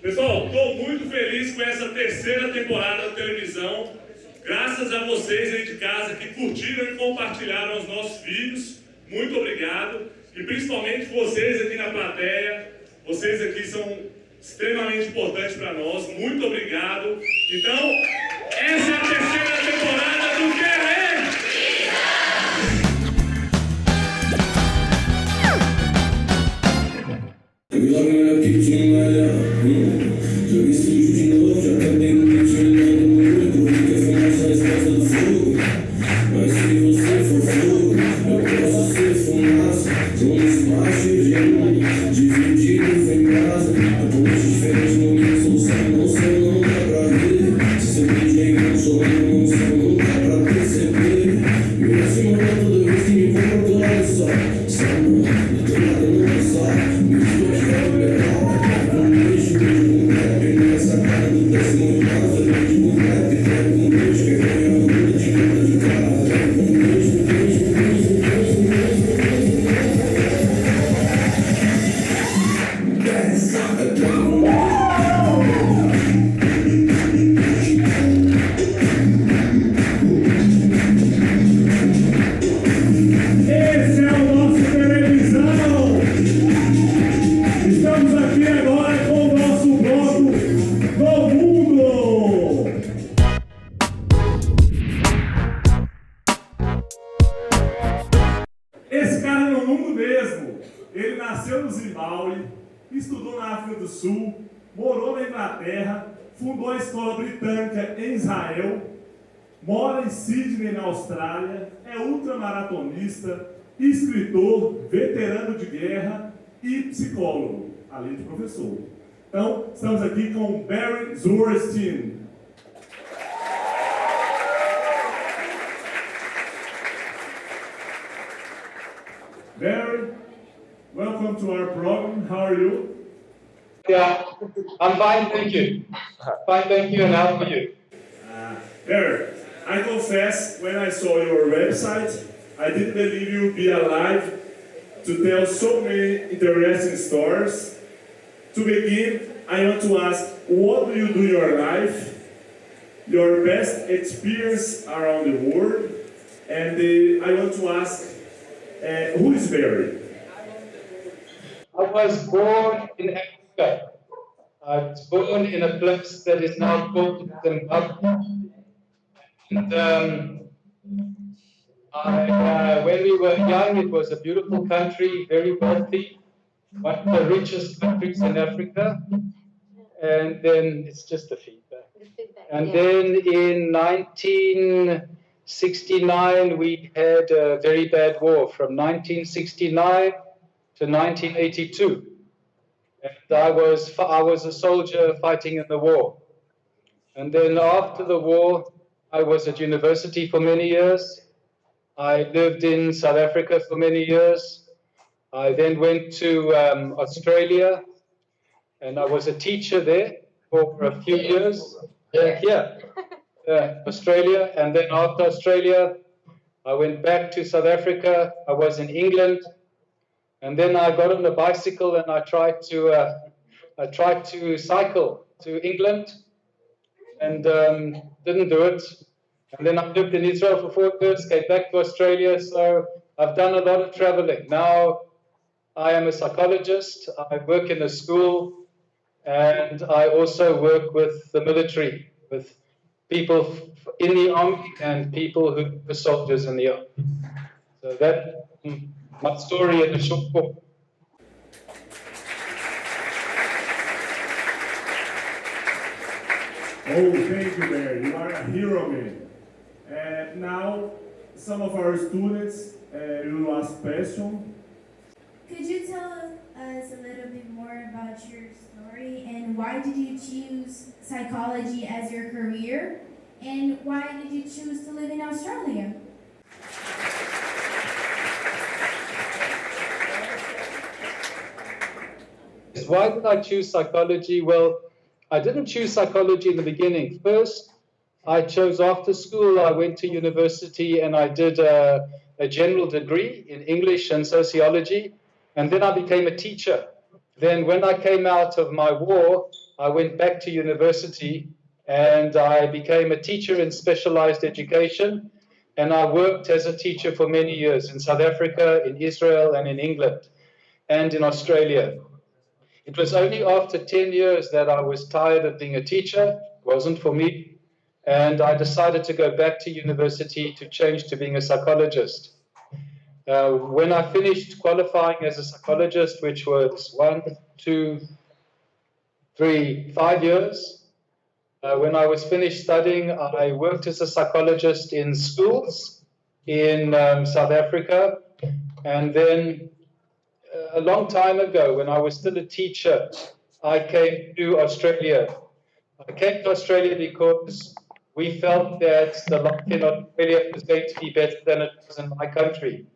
Pessoal, estou muito feliz com essa terceira temporada da televisão. Graças a vocês aí de casa que curtiram e compartilharam os nossos vídeos. Muito obrigado. E principalmente vocês aqui na plateia. Vocês aqui são extremamente importantes para nós. Muito obrigado. Então, essa é a terceira temporada do Guerra. Joguei sujo de novo, já acabei no mencionando muito. Porque essa nossa resposta do fogo. Mas se você for fogo, eu posso ser fumaça. Somos parte de um, divididos em casa. Apontos diferentes no mesmo solução, não sei, não dá pra ver. Se você tem não sou eu, não sei, não dá pra perceber. Me acima toda vez que me encontro, olha só. Samba, eu tô nada no passar. Me estou de liberal. Estudou na África do Sul, morou na Inglaterra, fundou a escola britânica em Israel, mora em Sydney, na Austrália, é ultramaratonista, escritor, veterano de guerra e psicólogo, além de professor. Então, estamos aqui com Barry Zworestine. Barry, welcome to our program. How are you? Yeah, I'm fine, thank you. Fine, thank you, and how are you? Barry, I confess, when I saw your website, I didn't believe you'd be alive to tell so many interesting stories. To begin, I want to ask, what do you do in your life? Your best experience around the world? And I want to ask, who is Barry? I was born in Africa. I was born in a place that is now called Zimbabwe. And when we were young, it was a beautiful country, very wealthy, one of the richest countries in Africa. And then, it's just the feedback. And then in 1969, we had a very bad war from 1969 to 1982. And I was a soldier fighting in the war. And then after the war, I was at university for many years. I lived in South Africa for many years. I then went to Australia, and I was a teacher there for a few years. Australia. And then after Australia, I went back to South Africa. I was in England. And then I got on a bicycle and I tried to cycle to England and didn't do it. And then I lived in Israel for 4 years, came back to Australia. So I've done a lot of traveling. Now I am a psychologist. I work in a school and I also work with the military, with people in the army and people who were soldiers in the army. So that my story in a short form. Oh, thank you, Barry. You are a hero, man. Now, some of our students will ask questions. Could you tell us a little bit more about your story and why did you choose psychology as your career? And why did you choose to live in Australia? Why did I choose psychology? Well, I didn't choose psychology in the beginning. First, I chose after school, I went to university and I did a general degree in English and sociology. And then I became a teacher Then when I came out of my war, I went back to university and I became a teacher in specialized education. And I worked as a teacher for many years in South Africa, in Israel, and in England, and in Australia. It was only after 10 years that I was tired of being a teacher. It wasn't for me. And I decided to go back to university to change to being a psychologist. When I finished qualifying as a psychologist, which was 5 years, when I was finished studying, I worked as a psychologist in schools in South Africa. And then a long time ago, when I was still a teacher, I came to Australia. I came to Australia because we felt that the life in Australia was going to be better than it was in my country.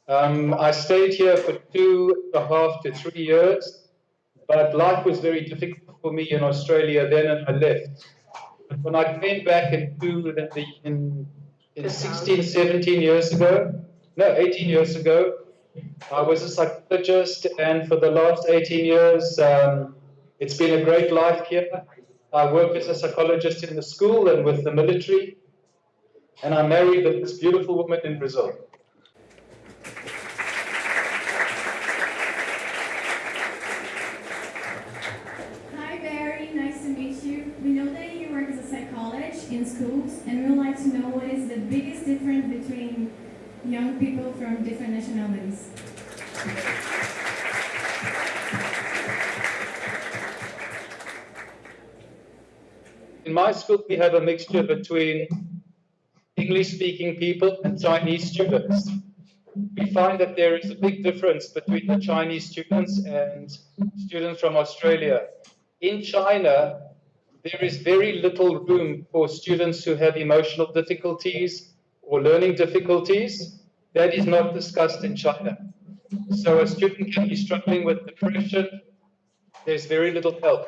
I stayed here for 2.5 to 3 years, but life was very difficult for me in Australia then, and I left. But when I came back in 16, 17 years ago, no, 18 years ago, I was a psychologist, and for the last 18 years, it's been a great life here. I work as a psychologist in the school and with the military, and I married this beautiful woman in Brazil. Hi Barry, nice to meet you. We know that you work as a psychologist in schools, and we would like to know what is the biggest difference between young people from different nationalities. In my school, we have a mixture between English-speaking people and Chinese students. We find that there is a big difference between the Chinese students and students from Australia. In China, there is very little room for students who have emotional difficulties or learning difficulties. That is not discussed in China. So a student can be struggling with depression. There's very little help.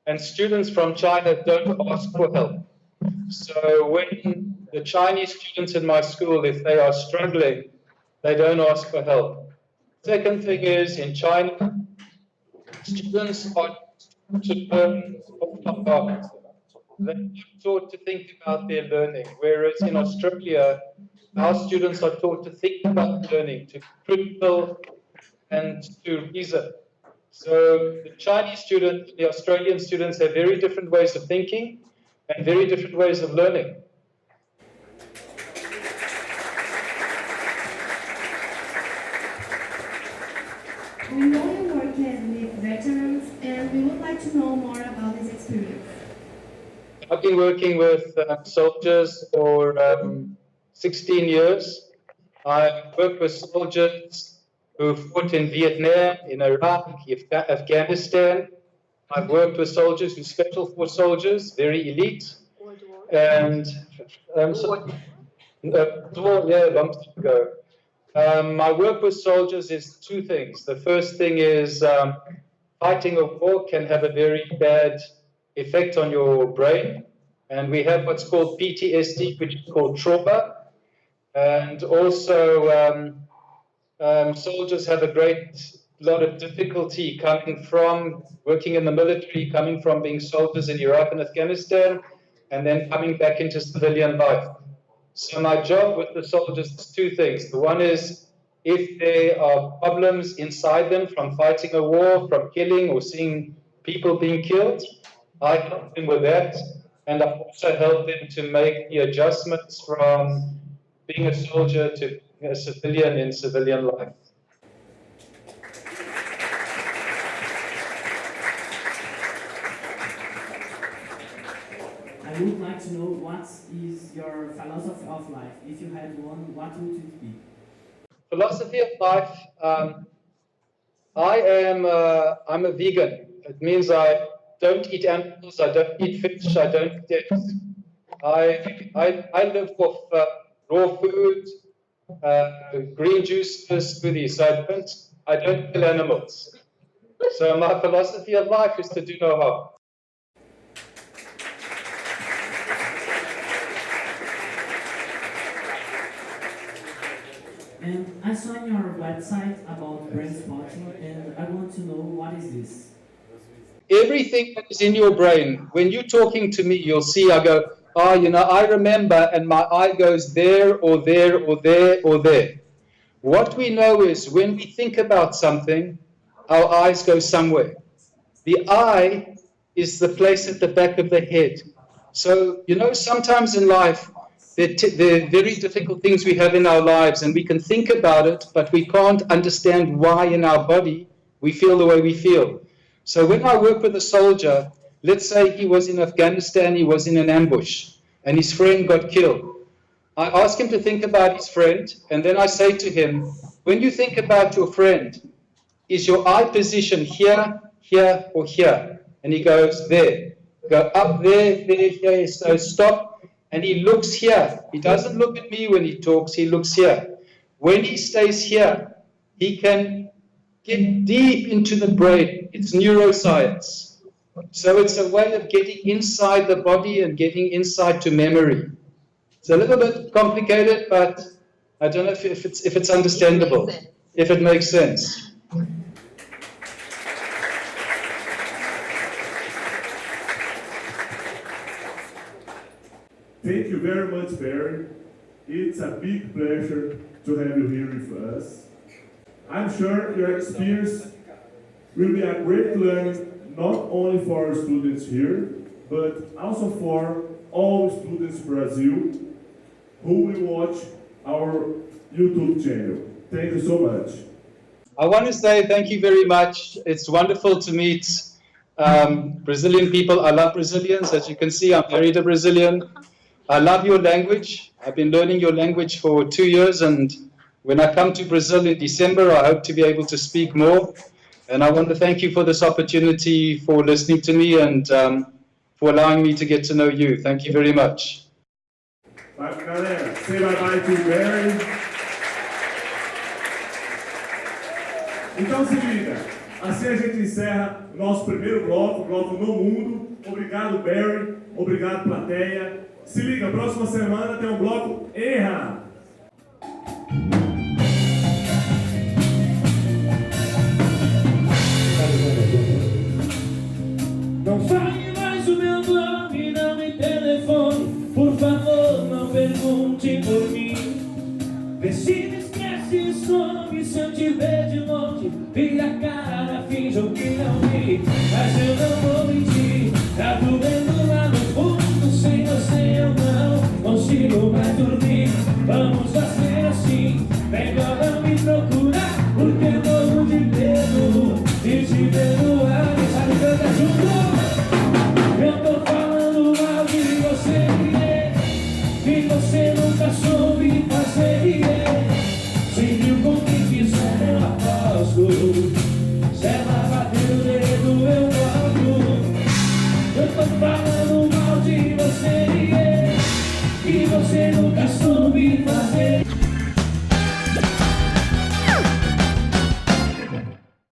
And students from China don't ask for help. So when the Chinese students in my school, if they are struggling, they don't ask for help. Second thing is, in China, students are to learn off by heart. They're not taught to think about their learning, whereas in Australia, our students are taught to think about learning, to be critical and to reason. So the Chinese students, the Australian students have very different ways of thinking and very different ways of learning. We know you work with veterans, and we would like to know more about this experience. I've been working with soldiers for 16 years. I've worked with soldiers who fought in Vietnam, in Iraq, Afghanistan. I've worked with soldiers who special force soldiers, very elite. And long time ago. My work with soldiers is two things. The first thing is fighting a war can have a very bad effect on your brain. And we have what's called PTSD, which is called trauma. And also, soldiers have a great lot of difficulty coming from working in the military, coming from being soldiers in Iraq and Afghanistan, and then coming back into civilian life. So my job with the soldiers is two things. The one is if there are problems inside them from fighting a war, from killing or seeing people being killed, I help them with that. And I also help them to make the adjustments from being a soldier to being a civilian in civilian life. I would like to know what is your philosophy of life. If you had one, what would it be? Philosophy of life. I'm a vegan. It means I don't eat animals. I don't eat fish. I don't eat eggs. I live off raw food, green juices, smoothies. So I don't kill animals. So my philosophy of life is to do no harm. And I saw on your website about Brainspotting, and I want to know what is this? Everything that is in your brain, when you're talking to me, you'll see I go, oh, you know, I remember, and my eye goes there or there or there or there. What we know is when we think about something, our eyes go somewhere. The eye is the place at the back of the head. So, you know, sometimes in life, there are very difficult things we have in our lives, and we can think about it, but we can't understand why in our body we feel the way we feel. So when I work with a soldier, let's say he was in Afghanistan, he was in an ambush, and his friend got killed. I ask him to think about his friend, and then I say to him, when you think about your friend, is your eye position here, here, or here? And he goes, there. Go up there, there, here. So stop, and he looks here. He doesn't look at me when he talks, he looks here. When he stays here, he can get deep into the brain. It's neuroscience. So it's a way of getting inside the body and getting inside to memory. It's a little bit complicated, but I don't know if it's understandable, if it makes sense. Thank you very much, Barry. It's a big pleasure to have you here with us. I'm sure your experience will be a great learning not only for our students here, but also for all students in Brazil who will watch our YouTube channel. Thank you so much. I want to say thank you very much. It's wonderful to meet Brazilian people. I love Brazilians. As you can see, I'm married a Brazilian. I love your language. I've been learning your language for 2 years, and when I come to Brazil in December, I hope to be able to speak more. And I want to thank you for this opportunity, for listening to me, and for allowing me to get to know you. Thank you very much. Bye, galera. Say bye-bye to Barry. Então se liga, assim a gente encerra o nosso primeiro bloco, o bloco No Mundo. Obrigado, Barry. Obrigado, plateia. Se liga, próxima semana tem um bloco Erra. Não fale mais o meu nome, não me telefone. Por favor, não pergunte por mim. Vê se me esquece e some. Se eu te ver de longe, vira a cara, finjo que não vi. Mas eu não vou mentir. Tá doendo lá no fundo, sem você eu não consigo mais dormir. Vamos fazer assim, melhor não me procurar, porque eu morro de medo de te ver no ar. Sabe cantar junto? Eu tô falando mal de você, que você nunca soube fazer. Se viu com quem quiser, eu aposto. Se ela bater o dedo, eu volto. Eu tô falando mal de você, que você nunca soube fazer.